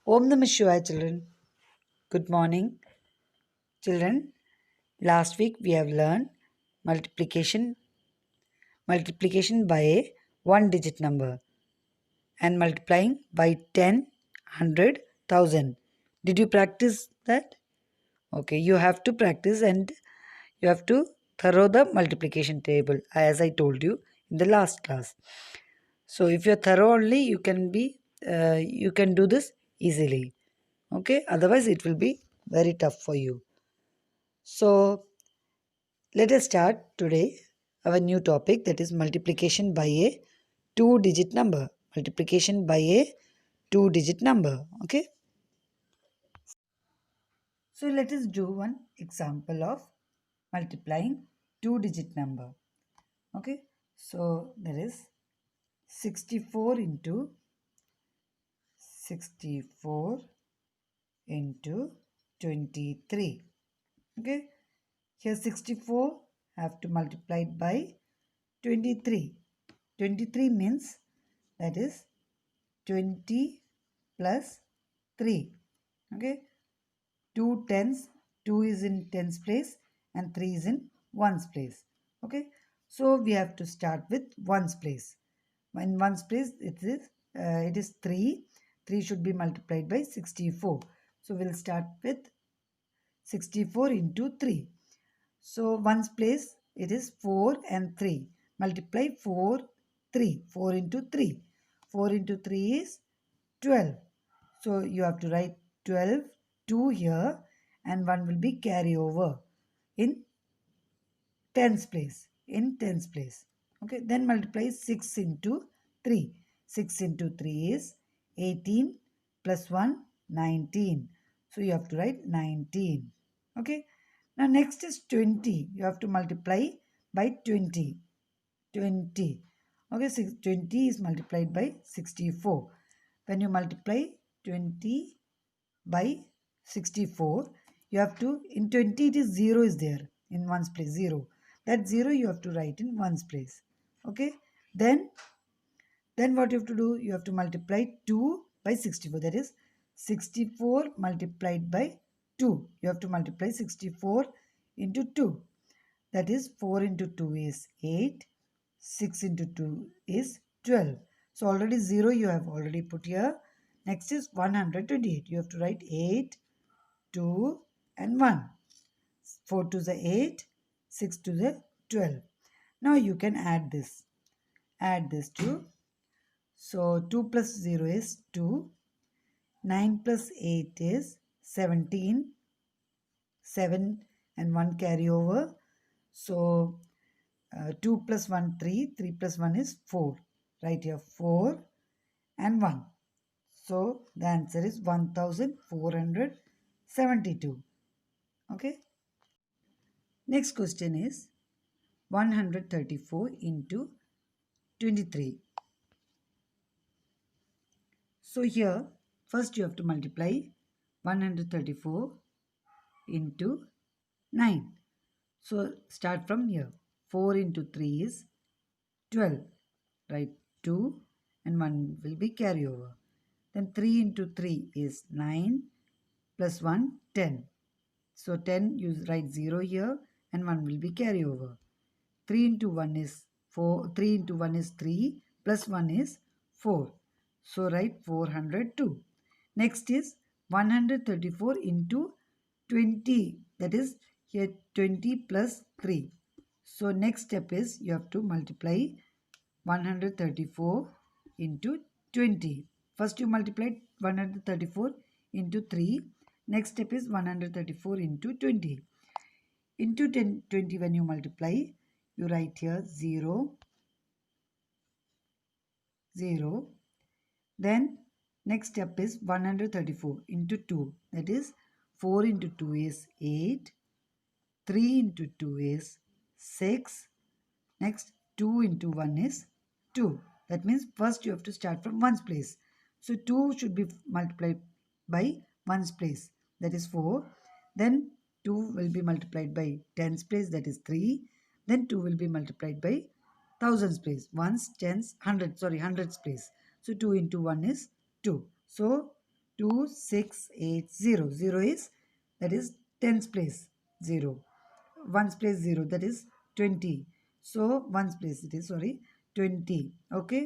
Om Namah Shivaya, children. Good morning, children. Last week we have learned multiplication by a one-digit number and multiplying by 10, 100, 1000. Did you practice that? Okay, you have to practice and you have to thorough the multiplication table as I told you in the last class. So if you're thorough only, you can do this easily. Okay, otherwise it will be very tough for you. So let us start today our new topic, that is multiplication by a two-digit number. Multiplication by a two-digit number. Okay. So let us do one example of multiplying two-digit number. Okay. So there is 64 into 64 into 23. Okay. Here 64 have to multiply it by 23. 23 means that is 20 plus 3. Okay. 2 tens, 2 is in tens place and 3 is in ones place. Okay. So we have to start with ones place. In ones place it is 3. 3 should be multiplied by 64. So we'll start with 64 into 3. So ones place it is 4 and 3. Multiply 4, 3. 4 into 3. 4 into 3 is 12. So you have to write 12, 2 here and 1 will be carry over in tens place. In tens place. Okay, then multiply 6 into 3. 6 into 3 is 18 plus 1, 19. So you have to write 19. Okay. Now next is 20. You have to multiply by 20. 20. Okay, 20 is multiplied by 64. When you multiply 20 by 64, you have to, in 20 it is 0 is there in ones place, 0. That 0 you have to write in ones place. Okay, then what you have to do, you have to multiply 2 by 64. That is 64 multiplied by 2. You have to multiply 64 into 2. That is 4 into 2 is 8. 6 into 2 is 12. So already 0 you have already put here. Next is 128. You have to write 8, 2 and 1. 4 to the 8, 6 to the 12. Now you can add this. Add this to. So 2 plus 0 is 2. 9 plus 8 is 17. 7 and 1 carry over. So 2 plus 1, 3. 3 plus 1 is 4. Right here 4 and 1. So the answer is 1472. Okay. Next question is 134 into 23. So here first you have to multiply 134 into 9. So start from here. 4 into 3 is 12. Write 2 and 1 will be carry over. Then 3 into 3 is 9 plus 1, 10. So 10 you write 0 here and 1 will be carry over. 3 into 1 is 4. 3 into 1 is 3 plus 1 is 4. So write 402. Next is 134 into 20. That is here 20 plus 3. So next step is you have to multiply 134 into 20. First you multiply 134 into 3. Next step is 134 into 20. Into 10, 20 when you multiply, you write here 0, 0. Then next step is 134 into 2. That is 4 into 2 is 8. 3 into 2 is 6. Next 2 into 1 is 2. That means first you have to start from ones place. So 2 should be multiplied by ones place. That is 4. Then 2 will be multiplied by tens place. That is 3. Then 2 will be multiplied by thousands place. Ones, tens, hundreds place. So 2 into 1 is 2. So 2680. 0 is, that is tens place 0. Ones place 0, that is 20. So ones place it is, sorry, 20. Okay.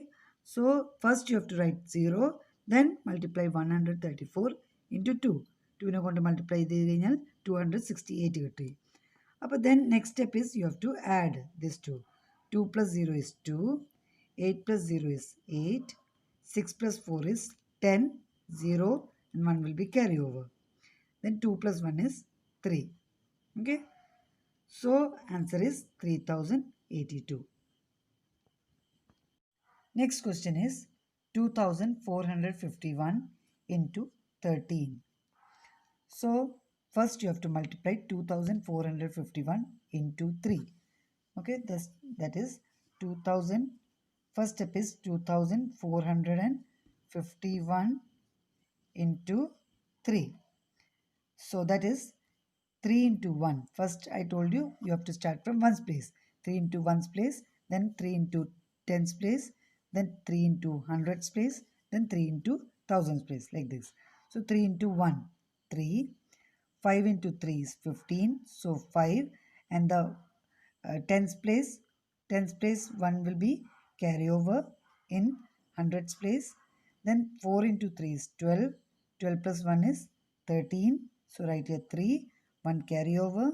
So first you have to write 0, then multiply 134 into 2. 2 നെ കൊണ്ട് multiply ചെയ്ത് കഴിഞ്ഞാൽ 268 കിട്ടി. But then next step is you have to add this 2. 2 plus 0 is 2. 8 plus 0 is 8. 6 plus 4 is 10. 0 and 1 will be carry over. Then 2 plus 1 is 3. Okay. So answer is 3082. Next question is 2451 into 13. So first you have to multiply 2451 into 3. Okay, that is 2000. First step is 2451 into 3. So that is 3 into 1. First I told you have to start from 1's place. 3 into 1's place, then 3 into 10's place, then 3 into 100's place, then 3 into 1000's place, like this. So 3 into 1, 3. 5 into 3 is 15. So 5, and the 10's place 1 will be carry over in 100's place. Then 4 into 3 is 12. 12 plus 1 is 13. So write here 3. 1 carry over.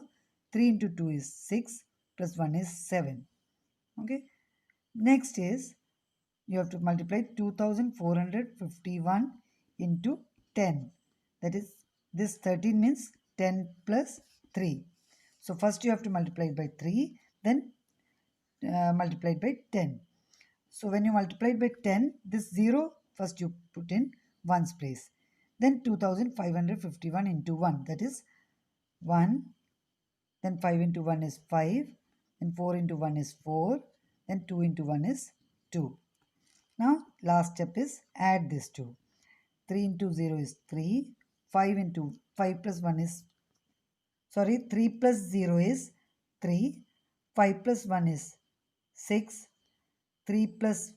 3 into 2 is 6 plus 1 is 7. Okay. Next is you have to multiply 2451 into 10. That is, this 13 means 10 plus 3. So first you have to multiply it by 3, then multiply it by 10. So when you multiply it by 10, this 0 first you put in 1's place. Then 2551 into 1, that is 1. Then 5 into 1 is 5. Then 4 into 1 is 4. Then 2 into 1 is 2. Now last step is add this 2. 3 into 0 is 3. 5 into 5 plus 1 is, sorry, 3 plus 0 is 3. 5 plus 1 is 6. 3 plus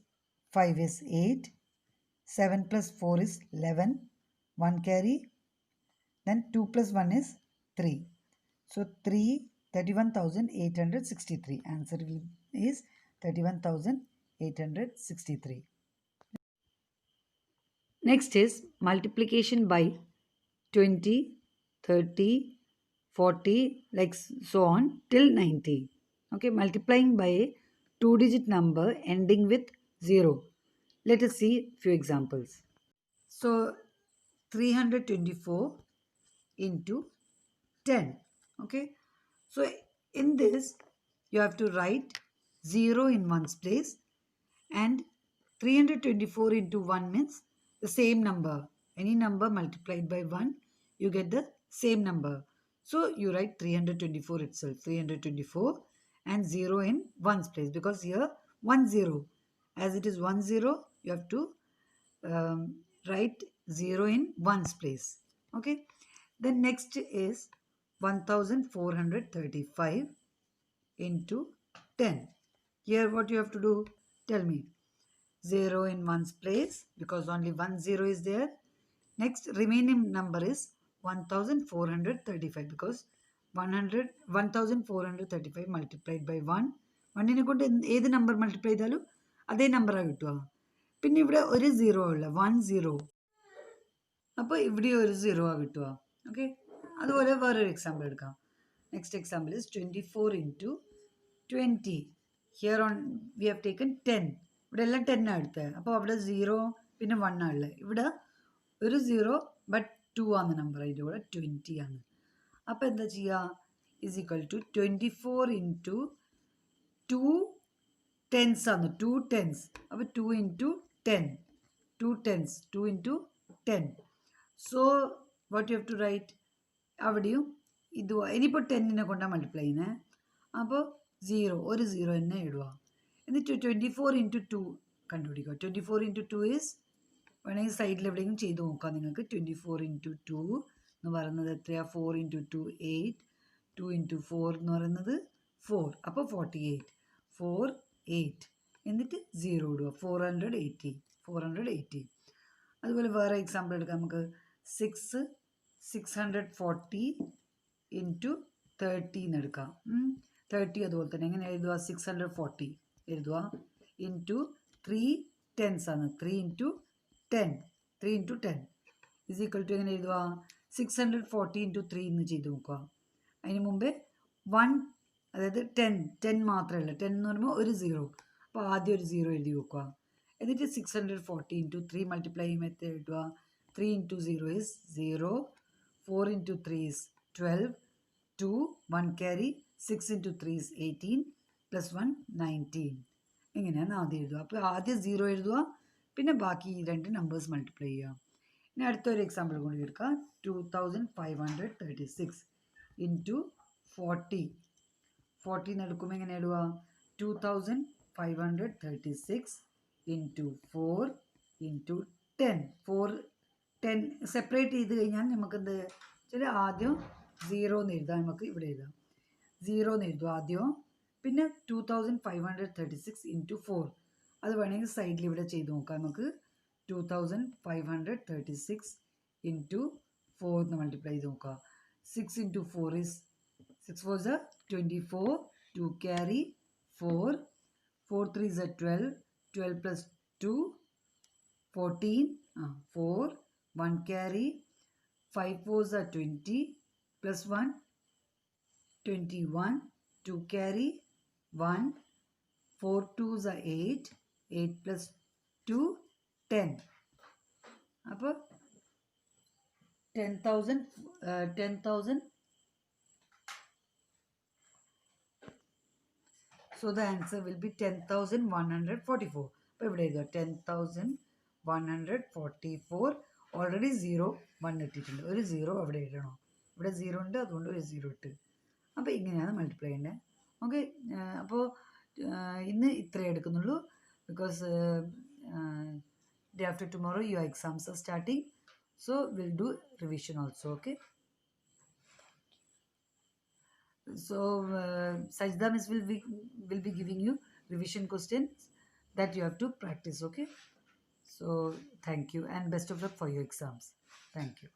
5 is 8. 7 plus 4 is 11. 1 carry. Then 2 plus 1 is 3. So 31,863. Answer is 31,863. Next is multiplication by 20, 30, 40, like so on till 90. Okay, multiplying by a 2-digit number ending with 0. Let us see few examples. So 324 into 10. Okay, so in this you have to write 0 in 1's place, and 324 into 1 means the same number. Any number multiplied by 1, you get the same number. So you write 324 itself, 324, and 0 in 1's place, because here 1 0, as it is 1 0, you have to write 0 in 1's place. Okay, then next is 1435 into 10. Here what you have to do, tell me. 0 in 1's place, because only 1 0 is there. Next remaining number is 1435, because 1435 multiplied by 1. 1 നെ കൊണ്ട് ഏത് number multiply ചെയ്താലും അതേ നമ്പറാണ് കിട്ടുക. പിന്നെ ഇവിടെ ഒരു 0 ഉള്ള 1 0, അപ്പോൾ ഇവിടെ ഒരു 0 ആണ് കിട്ടുക. ഓക്കെ, അതുപോലെ വേറൊരു എക്സാമ്പിൾ എടുക്കാം. Next example is 24 into 20. Here on we have taken 10. ഇവിടെ എല്ലാം 10 ആണ് എടുത്തത്. അപ്പോൾ അവിടെ 0 പിന്നെ 1 ആണുള്ളത്. ഇവിടെ ഒരു 0 ബട്ട് 2 ആണ് നമ്പർ, അതിൻ്റെ കൂടെ 20 ആണ്. അപ്പോൾ എന്താ ചെയ്യുക, is equal to 24 into 2 tens ആണ്, 2 tens. അപ്പോൾ 2 into 10, 2 tens, 2 into 10. So what you have to write, അവിടെയും ഇത് ഇനിയിപ്പോൾ 10നെ കൊണ്ടാണ് മൾട്ടിപ്ലൈ ചെയ്യുന്നത്. അപ്പോൾ 0, ഒരു 0 തന്നെ ഇടുക. എന്നിട്ട് 24 into 2 കണ്ടുപിടിക്കുക. 24 into 2 is, വേണമെങ്കിൽ സൈഡിൽ എവിടെയെങ്കിലും ചെയ്ത് നോക്കാം നിങ്ങൾക്ക്. 24 into 2 എന്ന് പറയുന്നത് എത്രയാണ്, 4 into 2 8. 2 into 4 എന്ന് പറയുന്നത് 4. അപ്പോൾ 48. 4 8 എന്നിട്ട് 0 ഇടുക. 480. അതുപോലെ വേറെ എക്സാമ്പിൾ എടുക്കാം നമുക്ക്. 640 ഇൻറ്റു 30 എന്ന് എടുക്കാം. 30 അതുപോലെ തന്നെ എങ്ങനെ എഴുതുക? 640 എഴുതുക ഇൻറ്റു 3 ടെൻസ് ആണ്. 3 ഇൻറ്റു 10 ഇസ് ഈക്വൽ ടു എങ്ങനെ എഴുതുക? 640 ഇൻറ്റു 3 എന്ന് ചെയ്ത് നോക്കുക. അതിന് മുമ്പേ 1, അതായത് 10 മാത്രമേ ഉള്ളൂ. 10 എന്ന് പറയുമ്പോൾ ഒരു 0. അപ്പോൾ ആദ്യം ഒരു 0 എഴുതി വെക്കുക. എന്നിട്ട് 640 ഇൻറ്റു 3 മൾട്ടിപ്ലൈ ചെയ്യുമ്പോൾ എത്ര എഴുതുക? 3 into 0 is 0, 4 into 3 is 12, 2, 1 carry, 6 into 3 is 18, plus 1, 19. ഇങ്ങനെയാണ് ആദ്യം എഴുതുക. അപ്പോൾ ആദ്യം 0 എഴുതുക, പിന്നെ ബാക്കി ഈ രണ്ട് നമ്പേഴ്സ് മൾട്ടിപ്ലൈ ചെയ്യുക. ഇനി അടുത്തൊരു എക്സാമ്പിൾ കൂടി എടുക്കുക. 2536 ഇൻറ്റു 40. 40 എന്ന് എടുക്കുമ്പോൾ എങ്ങനെ എഴുതുക? 2536 ഇൻറ്റു 4 ഇൻറ്റു 10. 10 സെപ്പറേറ്റ് ചെയ്ത് കഴിഞ്ഞാൽ നമുക്ക് എന്ത് ചില ആദ്യം 0 എന്ന് എഴുതാം. നമുക്ക് ഇവിടെ എഴുതാം 0 എന്ന് എഴുതും ആദ്യം. പിന്നെ 2536 ഇൻറ്റു 4 അത് വേണമെങ്കിൽ സൈഡിൽ ഇവിടെ ചെയ്ത് നോക്കാം. നമുക്ക് 2536 ഇൻറ്റു 4 എന്ന് മൾട്ടിപ്ലൈ ചെയ്ത് നോക്കാം. 6 into 4 is 6 4 is 24, 2 carry 4, 4 3 is 12, 12 plus 2 14, 4, 1 carry, 5 4s are 20, plus 1, 21, 2 carry, 1, 4 2s are 8, 8 plus 2, 10. അപ്പോൾ 10,000, so the answer will be 10,144. അപ്പോൾ ഇവിടെ എഴുതുക 10,144. ഓൾറെഡി 0 1 ഇട്ടിട്ടുണ്ട്. ഒരു 0 അവിടെ ഇടണോ? ഇവിടെ 0 ഉണ്ട്, അതുകൊണ്ട് ഒരു 0 ഇട്ട്. അപ്പോൾ ഇങ്ങനെയാണ് മൾട്ടിപ്ലൈ ചെയ്യേണ്ടത്. ഓക്കെ, അപ്പോൾ ഇന്ന് ഇത്രയേ എടുക്കുന്നുള്ളൂ. Because day after tomorrow your exams are starting, so we'll do revision also. Okay, so Sajda miss will be giving you revision questions that you have to practice. Okay, so thank you and best of luck for your exams. Thank you.